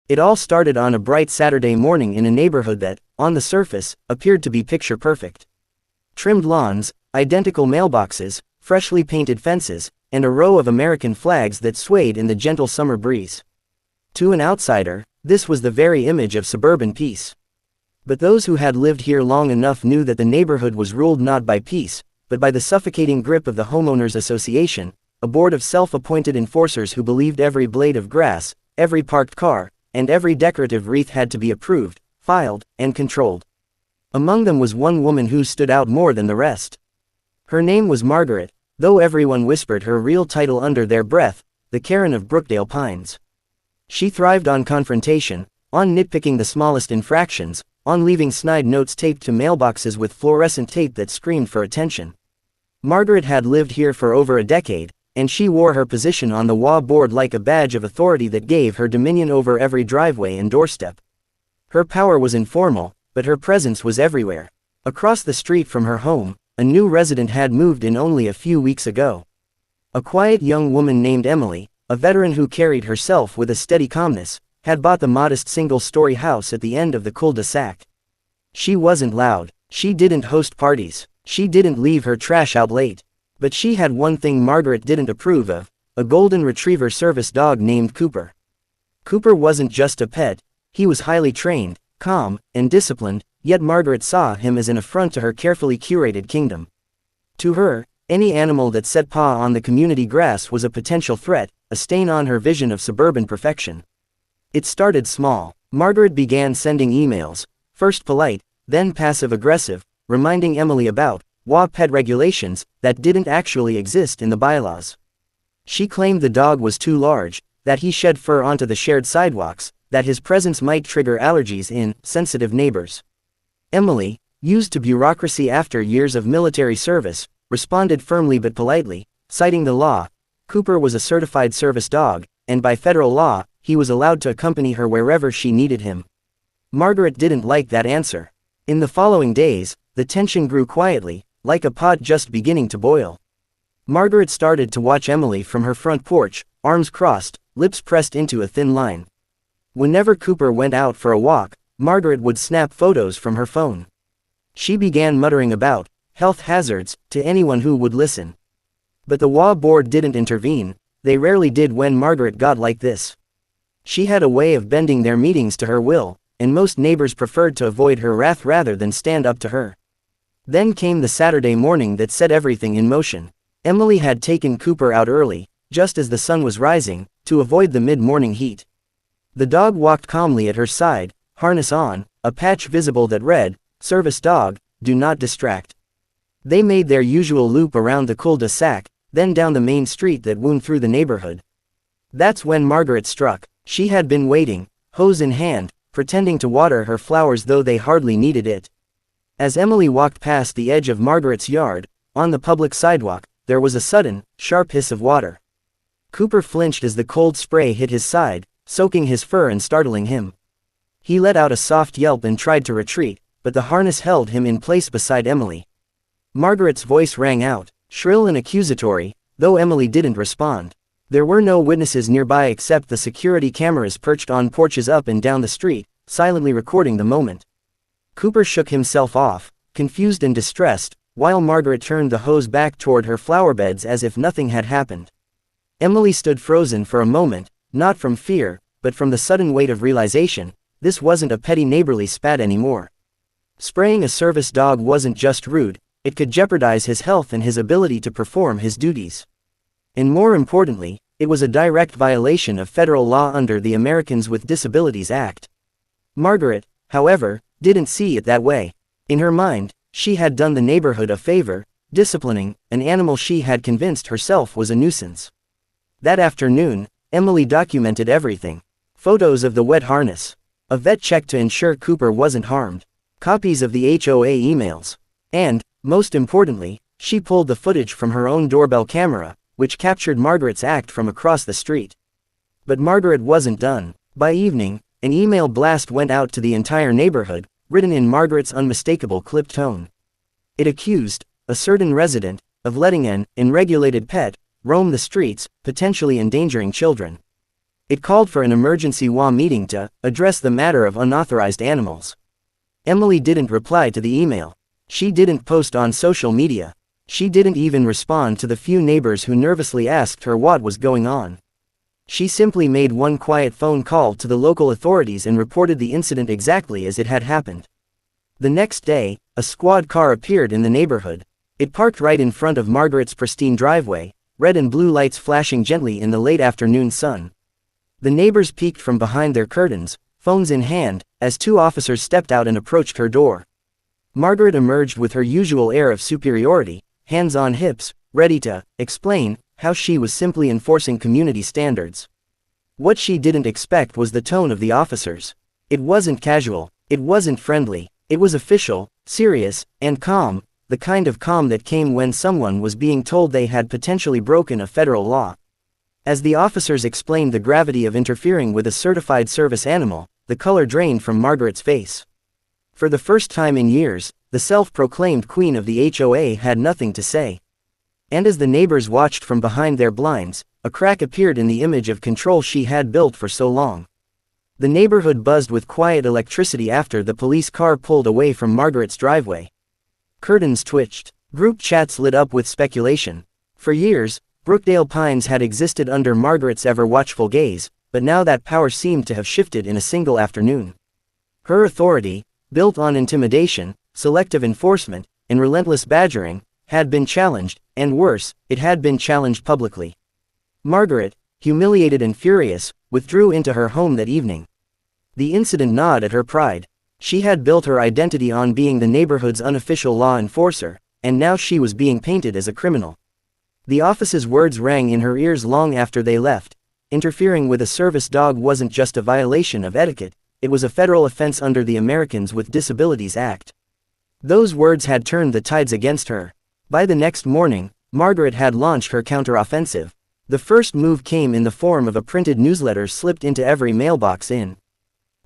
It all started on a bright Saturday morning in a neighborhood that, on the surface, appeared to be picture perfect. Trimmed lawns, identical mailboxes, freshly painted fences, and a row of American flags that swayed in the gentle summer breeze. To an outsider, this was the very image of suburban peace. But those who had lived here long enough knew that the neighborhood was ruled not by peace, but by the suffocating grip of the Homeowners Association, a board of self-appointed enforcers who believed every blade of grass, every parked car, and every decorative wreath had to be approved, filed, and controlled. Among them was one woman who stood out more than the rest. Her name was Margaret, though everyone whispered her real title under their breath, the Karen of Brookdale Pines. She thrived on confrontation, on nitpicking the smallest infractions, on leaving snide notes taped to mailboxes with fluorescent tape that screamed for attention. Margaret had lived here for over a decade, and she wore her position on the HOA board like a badge of authority that gave her dominion over every driveway and doorstep. Her power was informal, but her presence was everywhere. Across the street from her home, a new resident had moved in only a few weeks ago. A quiet young woman named Emily, a veteran who carried herself with a steady calmness, had bought the modest single-story house at the end of the cul-de-sac. She wasn't loud, she didn't host parties, she didn't leave her trash out late. But she had one thing Margaret didn't approve of, a golden retriever service dog named Cooper. Cooper wasn't just a pet, he was highly trained, calm, and disciplined, yet Margaret saw him as an affront to her carefully curated kingdom. To her, any animal that set paw on the community grass was a potential threat, a stain on her vision of suburban perfection. It started small. Margaret began sending emails, first polite, then passive-aggressive, reminding Emily about HOA pet regulations that didn't actually exist in the bylaws. She claimed the dog was too large, that he shed fur onto the shared sidewalks, that his presence might trigger allergies in sensitive neighbors. Emily, used to bureaucracy after years of military service, responded firmly but politely, citing the law. Cooper was a certified service dog, and by federal law, he was allowed to accompany her wherever she needed him. Margaret didn't like that answer. In the following days, the tension grew quietly, like a pot just beginning to boil. Margaret started to watch Emily from her front porch, arms crossed, lips pressed into a thin line. Whenever Cooper went out for a walk, Margaret would snap photos from her phone. She began muttering about health hazards to anyone who would listen. But the HOA board didn't intervene, they rarely did when Margaret got like this. She had a way of bending their meetings to her will, and most neighbors preferred to avoid her wrath rather than stand up to her. Then came the Saturday morning that set everything in motion. Emily had taken Cooper out early, just as the sun was rising, to avoid the mid-morning heat. The dog walked calmly at her side, harness on, a patch visible that read, "Service dog, do not distract." They made their usual loop around the cul-de-sac, then down the main street that wound through the neighborhood. That's when Margaret struck. She had been waiting, hose in hand, pretending to water her flowers though they hardly needed it. As Emily walked past the edge of Margaret's yard, on the public sidewalk, there was a sudden, sharp hiss of water. Cooper flinched as the cold spray hit his side, soaking his fur and startling him. He let out a soft yelp and tried to retreat, but the harness held him in place beside Emily. Margaret's voice rang out, shrill and accusatory, though Emily didn't respond. There were no witnesses nearby except the security cameras perched on porches up and down the street, silently recording the moment. Cooper shook himself off, confused and distressed, while Margaret turned the hose back toward her flower beds as if nothing had happened. Emily stood frozen for a moment, not from fear, but from the sudden weight of realization, this wasn't a petty neighborly spat anymore. Spraying a service dog wasn't just rude, it could jeopardize his health and his ability to perform his duties. And more importantly, it was a direct violation of federal law under the Americans with Disabilities Act. Margaret, however, didn't see it that way. In her mind, she had done the neighborhood a favor, disciplining an animal she had convinced herself was a nuisance. That afternoon, Emily documented everything. Photos of the wet harness, a vet check to ensure Cooper wasn't harmed, copies of the HOA emails, and, most importantly, she pulled the footage from her own doorbell camera, which captured Margaret's act from across the street. But Margaret wasn't done. By evening, an email blast went out to the entire neighborhood, written in Margaret's unmistakable clipped tone. It accused a certain resident of letting an unregulated pet roam the streets, potentially endangering children. It called for an emergency HOA meeting to address the matter of unauthorized animals. Emily didn't reply to the email. She didn't post on social media. She didn't even respond to the few neighbors who nervously asked her what was going on. She simply made one quiet phone call to the local authorities and reported the incident exactly as it had happened. The next day, a squad car appeared in the neighborhood. It parked right in front of Margaret's pristine driveway, red and blue lights flashing gently in the late afternoon sun. The neighbors peeked from behind their curtains, phones in hand, as two officers stepped out and approached her door. Margaret emerged with her usual air of superiority, hands on hips, ready to explain how she was simply enforcing community standards. What she didn't expect was the tone of the officers. It wasn't casual, it wasn't friendly, it was official, serious, and calm, the kind of calm that came when someone was being told they had potentially broken a federal law. As the officers explained the gravity of interfering with a certified service animal, the color drained from Margaret's face. For the first time in years, the self-proclaimed queen of the HOA had nothing to say. And as the neighbors watched from behind their blinds, a crack appeared in the image of control she had built for so long. The neighborhood buzzed with quiet electricity after the police car pulled away from Margaret's driveway. Curtains twitched. Group chats lit up with speculation. For years, Brookdale Pines had existed under Margaret's ever-watchful gaze, but now that power seemed to have shifted in a single afternoon. Her authority, built on intimidation, selective enforcement, and relentless badgering, had been challenged, and worse, it had been challenged publicly. Margaret, humiliated and furious, withdrew into her home that evening. The incident gnawed at her pride. She had built her identity on being the neighborhood's unofficial law enforcer, and now she was being painted as a criminal. The officer's words rang in her ears long after they left. Interfering with a service dog wasn't just a violation of etiquette, it was a federal offense under the Americans with Disabilities Act. Those words had turned the tides against her. By the next morning, Margaret had launched her counteroffensive. The first move came in the form of a printed newsletter slipped into every mailbox in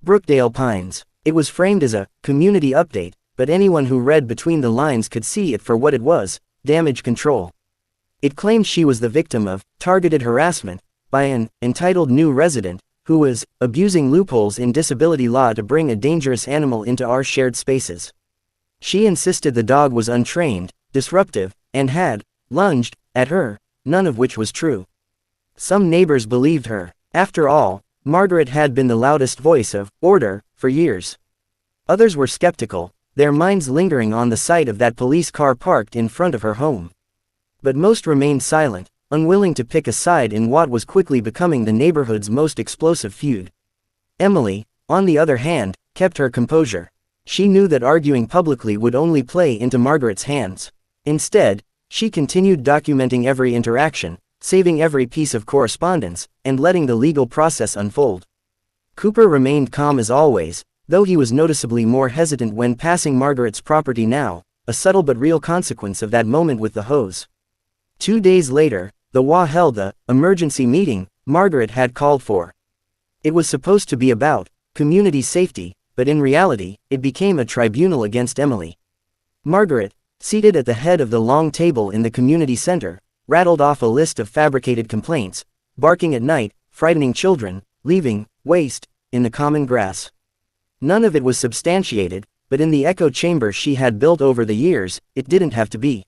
Brookdale Pines. It was framed as a community update, but anyone who read between the lines could see it for what it was: damage control. It claimed she was the victim of targeted harassment by an entitled new resident who was abusing loopholes in disability law to bring a dangerous animal into our shared spaces. She insisted the dog was untrained, disruptive, and had lunged at her, none of which was true. Some neighbors believed her. After all, Margaret had been the loudest voice of order for years. Others were skeptical, their minds lingering on the sight of that police car parked in front of her home. But most remained silent, unwilling to pick a side in what was quickly becoming the neighborhood's most explosive feud. Emily, on the other hand, kept her composure. She knew that arguing publicly would only play into Margaret's hands. Instead, she continued documenting every interaction, saving every piece of correspondence, and letting the legal process unfold. Cooper remained calm as always, though he was noticeably more hesitant when passing Margaret's property now, a subtle but real consequence of that moment with the hose. 2 days later, the HOA held the emergency meeting Margaret had called for. It was supposed to be about community safety, but in reality, it became a tribunal against Emily. Margaret, seated at the head of the long table in the community center, rattled off a list of fabricated complaints: barking at night, frightening children, leaving waste in the common grass. None of it was substantiated, but in the echo chamber she had built over the years, it didn't have to be.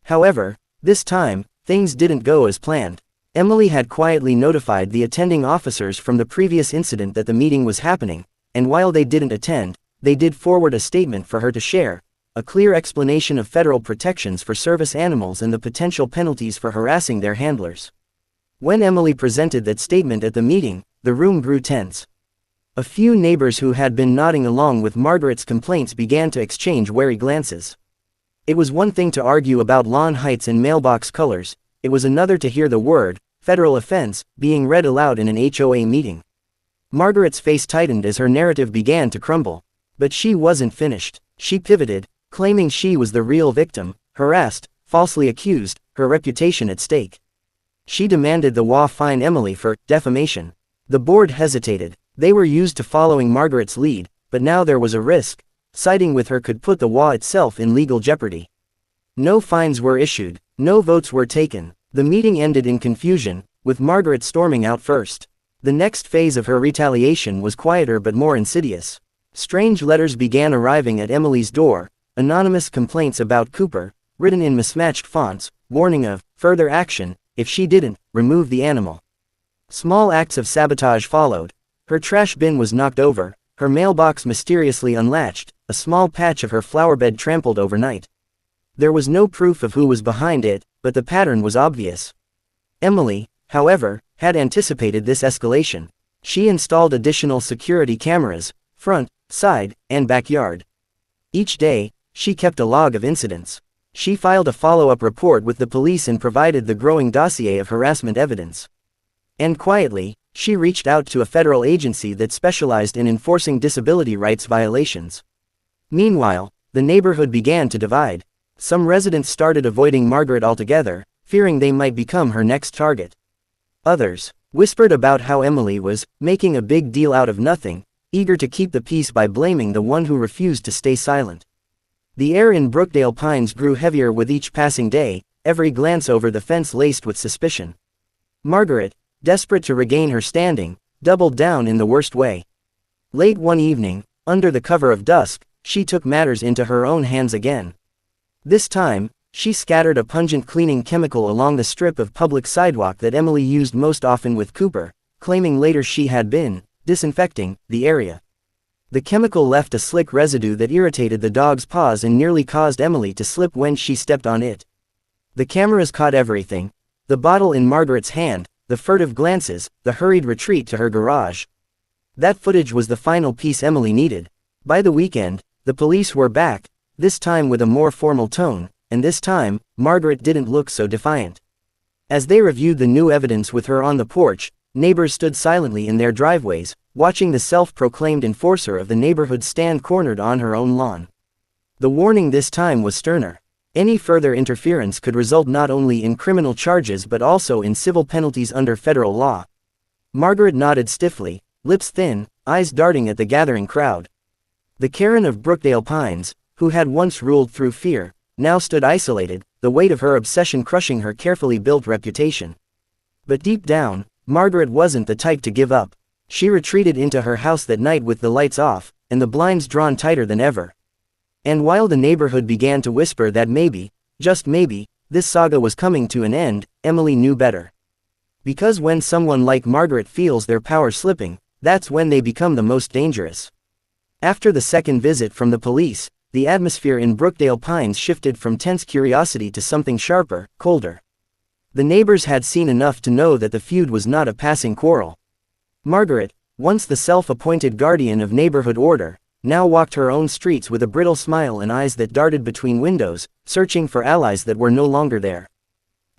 However, this time, things didn't go as planned. Emily had quietly notified the attending officers from the previous incident that the meeting was happening, and while they didn't attend, they did forward a statement for her to share, a clear explanation of federal protections for service animals and the potential penalties for harassing their handlers. When Emily presented that statement at the meeting, the room grew tense. A few neighbors who had been nodding along with Margaret's complaints began to exchange wary glances. It was one thing to argue about lawn heights and mailbox colors, it was another to hear the word federal offense being read aloud in an HOA meeting. Margaret's face tightened as her narrative began to crumble. But she wasn't finished. She pivoted, claiming she was the real victim, harassed, falsely accused, her reputation at stake. She demanded the HOA fine Emily for defamation. The board hesitated. They were used to following Margaret's lead, but now there was a risk. Siding with her could put the HOA itself in legal jeopardy. No fines were issued, no votes were taken. The meeting ended in confusion, with Margaret storming out first. The next phase of her retaliation was quieter but more insidious. Strange letters began arriving at Emily's door, anonymous complaints about Cooper, written in mismatched fonts, warning of further action if she didn't remove the animal. Small acts of sabotage followed. Her trash bin was knocked over, her mailbox mysteriously unlatched, a small patch of her flower bed trampled overnight. There was no proof of who was behind it, but the pattern was obvious. Emily, however, had anticipated this escalation. She installed additional security cameras, front, side, and backyard. Each day, she kept a log of incidents. She filed a follow-up report with the police and provided the growing dossier of harassment evidence. And quietly, she reached out to a federal agency that specialized in enforcing disability rights violations. Meanwhile, the neighborhood began to divide. Some residents started avoiding Margaret altogether, fearing they might become her next target. Others whispered about how Emily was making a big deal out of nothing, eager to keep the peace by blaming the one who refused to stay silent. The air in Brookdale Pines grew heavier with each passing day, every glance over the fence laced with suspicion. Margaret, desperate to regain her standing, doubled down in the worst way. Late one evening, under the cover of dusk, she took matters into her own hands again. This time, she scattered a pungent cleaning chemical along the strip of public sidewalk that Emily used most often with Cooper, claiming later she had been disinfecting the area. The chemical left a slick residue that irritated the dog's paws and nearly caused Emily to slip when she stepped on it. The cameras caught everything: the bottle in Margaret's hand, the furtive glances, the hurried retreat to her garage. That footage was the final piece Emily needed. By the weekend, the police were back, this time with a more formal tone, and this time, Margaret didn't look so defiant. As they reviewed the new evidence with her on the porch, neighbors stood silently in their driveways, watching the self-proclaimed enforcer of the neighborhood stand cornered on her own lawn. The warning this time was sterner. Any further interference could result not only in criminal charges but also in civil penalties under federal law. Margaret nodded stiffly, lips thin, eyes darting at the gathering crowd. The Karen of Brookdale Pines, who had once ruled through fear, now stood isolated, the weight of her obsession crushing her carefully built reputation. But deep down, Margaret wasn't the type to give up. She retreated into her house that night with the lights off, and the blinds drawn tighter than ever. And while the neighborhood began to whisper that maybe, just maybe, this saga was coming to an end, Emily knew better. Because when someone like Margaret feels their power slipping, that's when they become the most dangerous. After the second visit from the police, the atmosphere in Brookdale Pines shifted from tense curiosity to something sharper, colder. The neighbors had seen enough to know that the feud was not a passing quarrel. Margaret, once the self-appointed guardian of neighborhood order, now walked her own streets with a brittle smile and eyes that darted between windows, searching for allies that were no longer there.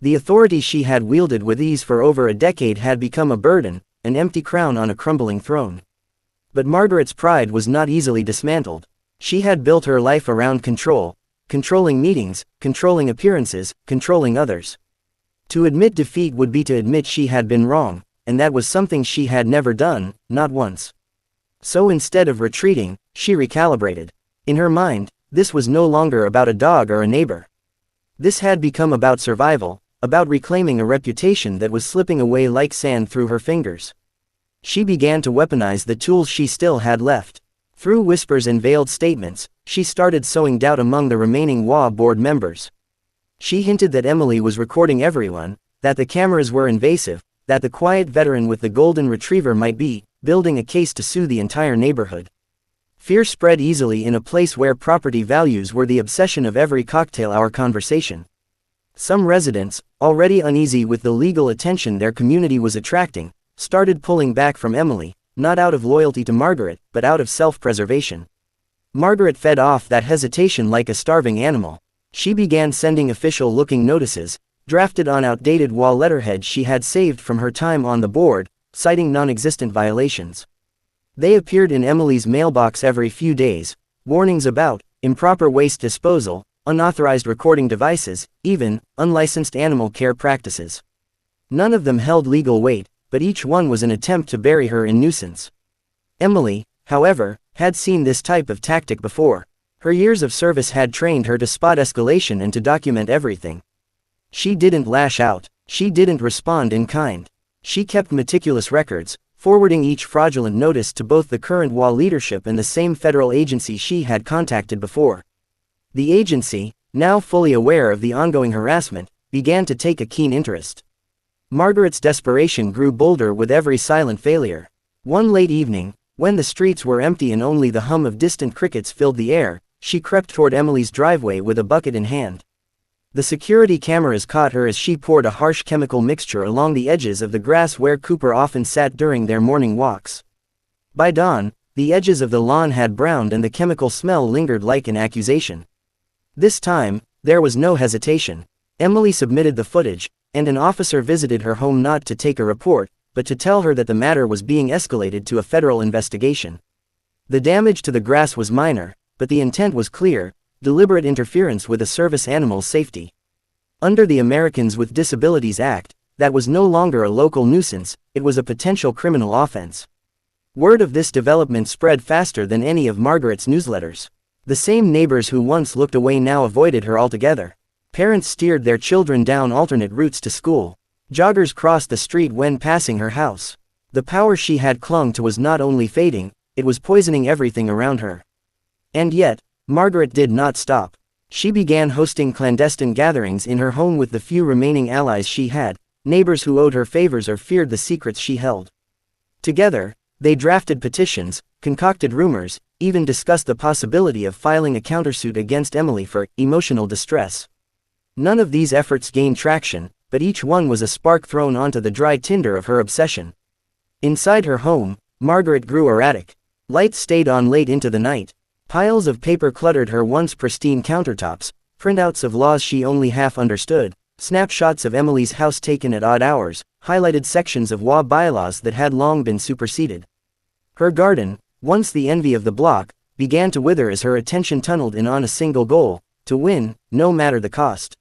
The authority she had wielded with ease for over a decade had become a burden, an empty crown on a crumbling throne. But Margaret's pride was not easily dismantled. She had built her life around control, controlling meetings, controlling appearances, controlling others. To admit defeat would be to admit she had been wrong, and that was something she had never done, not once. So instead of retreating, she recalibrated. In her mind, this was no longer about a dog or a neighbor. This had become about survival, about reclaiming a reputation that was slipping away like sand through her fingers. She began to weaponize the tools she still had left. Through whispers and veiled statements, she started sowing doubt among the remaining HOA board members. She hinted that Emily was recording everyone, that the cameras were invasive, that the quiet veteran with the golden retriever might be building a case to sue the entire neighborhood. Fear spread easily in a place where property values were the obsession of every cocktail hour conversation. Some residents, already uneasy with the legal attention their community was attracting, started pulling back from Emily, not out of loyalty to Margaret, but out of self-preservation. Margaret fed off that hesitation like a starving animal. She began sending official-looking notices, drafted on outdated wall letterhead she had saved from her time on the board, citing non-existent violations. They appeared in Emily's mailbox every few days, warnings about improper waste disposal, unauthorized recording devices, even unlicensed animal care practices. None of them held legal weight, but each one was an attempt to bury her in nuisance. Emily, however, had seen this type of tactic before. Her years of service had trained her to spot escalation and to document everything. She didn't lash out. She didn't respond in kind. She kept meticulous records, forwarding each fraudulent notice to both the current HOA leadership and the same federal agency she had contacted before. The agency, now fully aware of the ongoing harassment, began to take a keen interest. Margaret's desperation grew bolder with every silent failure. One late evening, when the streets were empty and only the hum of distant crickets filled the air, she crept toward Emily's driveway with a bucket in hand. The security cameras caught her as she poured a harsh chemical mixture along the edges of the grass where Cooper often sat during their morning walks. By dawn, the edges of the lawn had browned and the chemical smell lingered like an accusation. This time, there was no hesitation. Emily submitted the footage, and an officer visited her home not to take a report, but to tell her that the matter was being escalated to a federal investigation. The damage to the grass was minor, but the intent was clear: deliberate interference with a service animal's safety. Under the Americans with Disabilities Act, that was no longer a local nuisance, it was a potential criminal offense. Word of this development spread faster than any of Margaret's newsletters. The same neighbors who once looked away now avoided her altogether. Parents steered their children down alternate routes to school. Joggers crossed the street when passing her house. The power she had clung to was not only fading, it was poisoning everything around her. And yet, Margaret did not stop. She began hosting clandestine gatherings in her home with the few remaining allies she had, neighbors who owed her favors or feared the secrets she held. Together, they drafted petitions, concocted rumors, even discussed the possibility of filing a countersuit against Emily for emotional distress. None of these efforts gained traction, but each one was a spark thrown onto the dry tinder of her obsession. Inside her home, Margaret grew erratic. Lights stayed on late into the night. Piles of paper cluttered her once pristine countertops, printouts of laws she only half understood, snapshots of Emily's house taken at odd hours, highlighted sections of HOA bylaws that had long been superseded. Her garden, once the envy of the block, began to wither as her attention tunneled in on a single goal: to win, no matter the cost.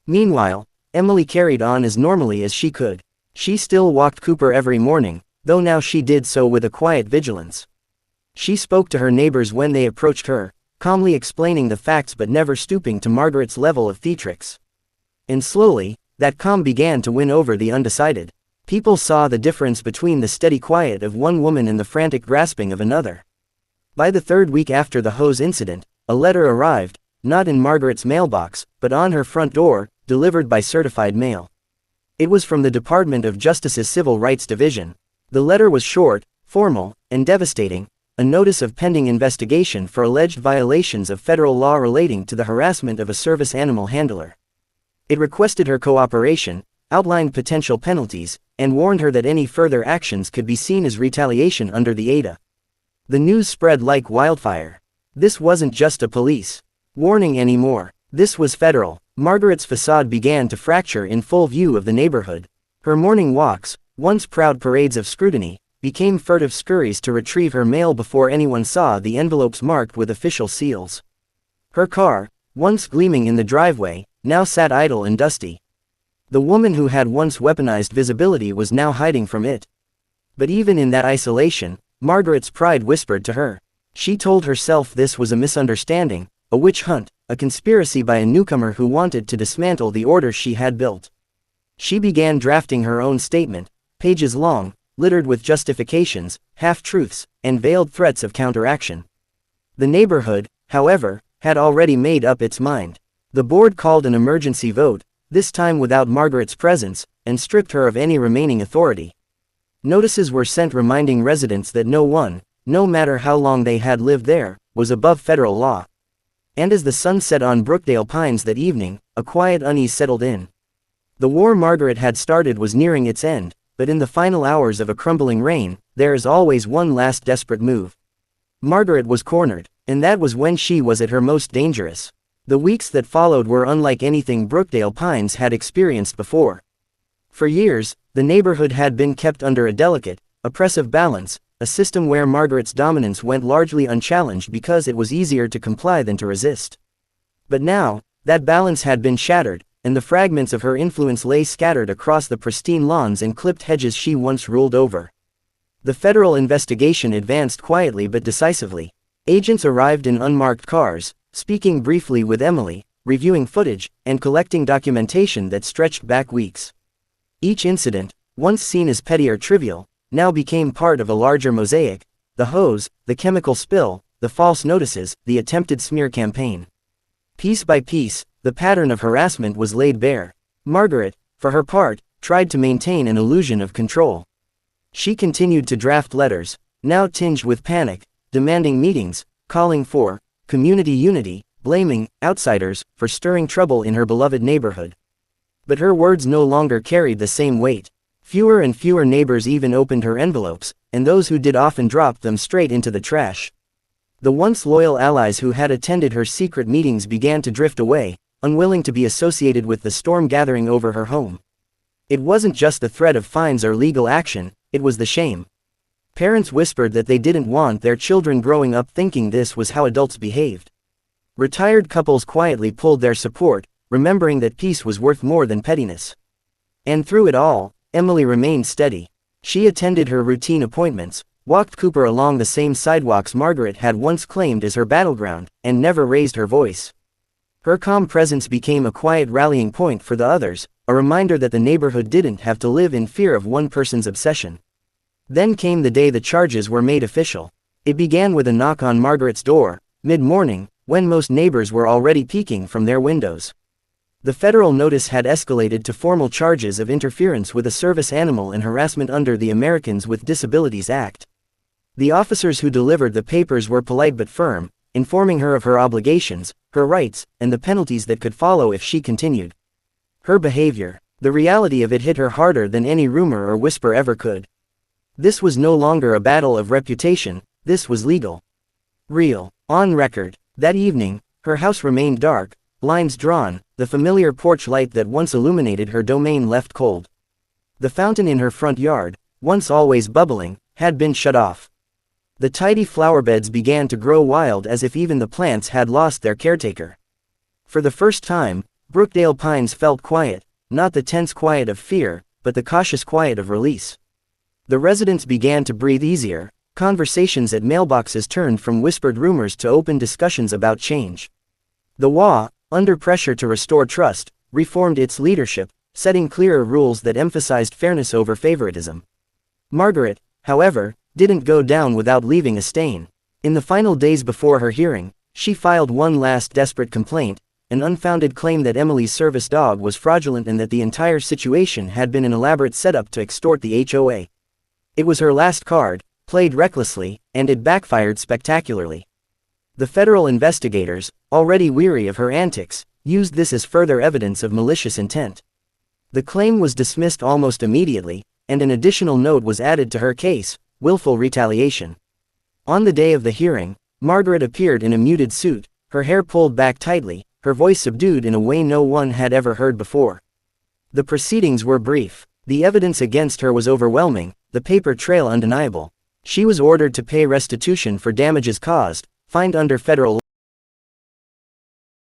Meanwhile, Emily carried on as normally as she could. She still walked Cooper every morning, though now she did so with a quiet vigilance. She spoke to her neighbors when they approached her, calmly explaining the facts but never stooping to Margaret's level of theatrics. And slowly, that calm began to win over the undecided. People saw the difference between the steady quiet of one woman and the frantic grasping of another. By the third week after the hose incident, a letter arrived, not in Margaret's mailbox, but on her front door, delivered by certified mail. It was from the Department of Justice's Civil Rights Division. The letter was short, formal, and devastating: a notice of pending investigation for alleged violations of federal law relating to the harassment of a service animal handler. It requested her cooperation, outlined potential penalties, and warned her that any further actions could be seen as retaliation under the ADA. The news spread like wildfire. This wasn't just a police warning anymore. This was federal. Margaret's facade began to fracture in full view of the neighborhood. Her morning walks, once proud parades of scrutiny, became furtive scurries to retrieve her mail before anyone saw the envelopes marked with official seals. Her car, once gleaming in the driveway, now sat idle and dusty. The woman who had once weaponized visibility was now hiding from it. But even in that isolation, Margaret's pride whispered to her. She told herself this was a misunderstanding, a witch hunt, a conspiracy by a newcomer who wanted to dismantle the order she had built. She began drafting her own statement, pages long, littered with justifications, half-truths, and veiled threats of counteraction. The neighborhood, however, had already made up its mind. The board called an emergency vote, this time without Margaret's presence, and stripped her of any remaining authority. Notices were sent reminding residents that no one, no matter how long they had lived there, was above federal law. And as the sun set on Brookdale Pines that evening, a quiet unease settled in. The war Margaret had started was nearing its end, but in the final hours of a crumbling reign, there is always one last desperate move. Margaret was cornered, and that was when she was at her most dangerous. The weeks that followed were unlike anything Brookdale Pines had experienced before. For years, the neighborhood had been kept under a delicate, oppressive balance, a system where Margaret's dominance went largely unchallenged because it was easier to comply than to resist. But now, that balance had been shattered, and the fragments of her influence lay scattered across the pristine lawns and clipped hedges she once ruled over. The federal investigation advanced quietly but decisively. Agents arrived in unmarked cars, speaking briefly with Emily, reviewing footage, and collecting documentation that stretched back weeks. Each incident, once seen as petty or trivial, now became part of a larger mosaic: the hose, the chemical spill, the false notices, the attempted smear campaign. Piece by piece, the pattern of harassment was laid bare. Margaret, for her part, tried to maintain an illusion of control. She continued to draft letters, now tinged with panic, demanding meetings, calling for community unity, blaming outsiders for stirring trouble in her beloved neighborhood. But her words no longer carried the same weight. Fewer and fewer neighbors even opened her envelopes, and those who did often dropped them straight into the trash. The once loyal allies who had attended her secret meetings began to drift away, unwilling to be associated with the storm gathering over her home. It wasn't just the threat of fines or legal action, it was the shame. Parents whispered that they didn't want their children growing up thinking this was how adults behaved. Retired couples quietly pulled their support, remembering that peace was worth more than pettiness. And through it all, Emily remained steady. She attended her routine appointments, walked Cooper along the same sidewalks Margaret had once claimed as her battleground, and never raised her voice. Her calm presence became a quiet rallying point for the others, a reminder that the neighborhood didn't have to live in fear of one person's obsession. Then came the day the charges were made official. It began with a knock on Margaret's door, mid-morning, when most neighbors were already peeking from their windows. The federal notice had escalated to formal charges of interference with a service animal and harassment under the Americans with Disabilities Act. The officers who delivered the papers were polite but firm, informing her of her obligations, her rights, and the penalties that could follow if she continued. Her behavior, the reality of it hit her harder than any rumor or whisper ever could. This was no longer a battle of reputation, this was legal. Real. On record. That evening, her house remained dark, blinds drawn, the familiar porch light that once illuminated her domain left cold. The fountain in her front yard, once always bubbling, had been shut off. The tidy flower beds began to grow wild as if even the plants had lost their caretaker. For the first time, Brookdale Pines felt quiet, not the tense quiet of fear, but the cautious quiet of release. The residents began to breathe easier, conversations at mailboxes turned from whispered rumors to open discussions about change. The HOA, under pressure to restore trust, reformed its leadership, setting clearer rules that emphasized fairness over favoritism. Margaret, however, didn't go down without leaving a stain. In the final days before her hearing, she filed one last desperate complaint, an unfounded claim that Emily's service dog was fraudulent and that the entire situation had been an elaborate setup to extort the HOA. It was her last card, played recklessly, and it backfired spectacularly. The federal investigators, already weary of her antics, used this as further evidence of malicious intent. The claim was dismissed almost immediately, and an additional note was added to her case: willful retaliation. On the day of the hearing, Margaret appeared in a muted suit, her hair pulled back tightly, her voice subdued in a way no one had ever heard before. The proceedings were brief. The evidence against her was overwhelming, the paper trail undeniable. She was ordered to pay restitution for damages caused, fined under federal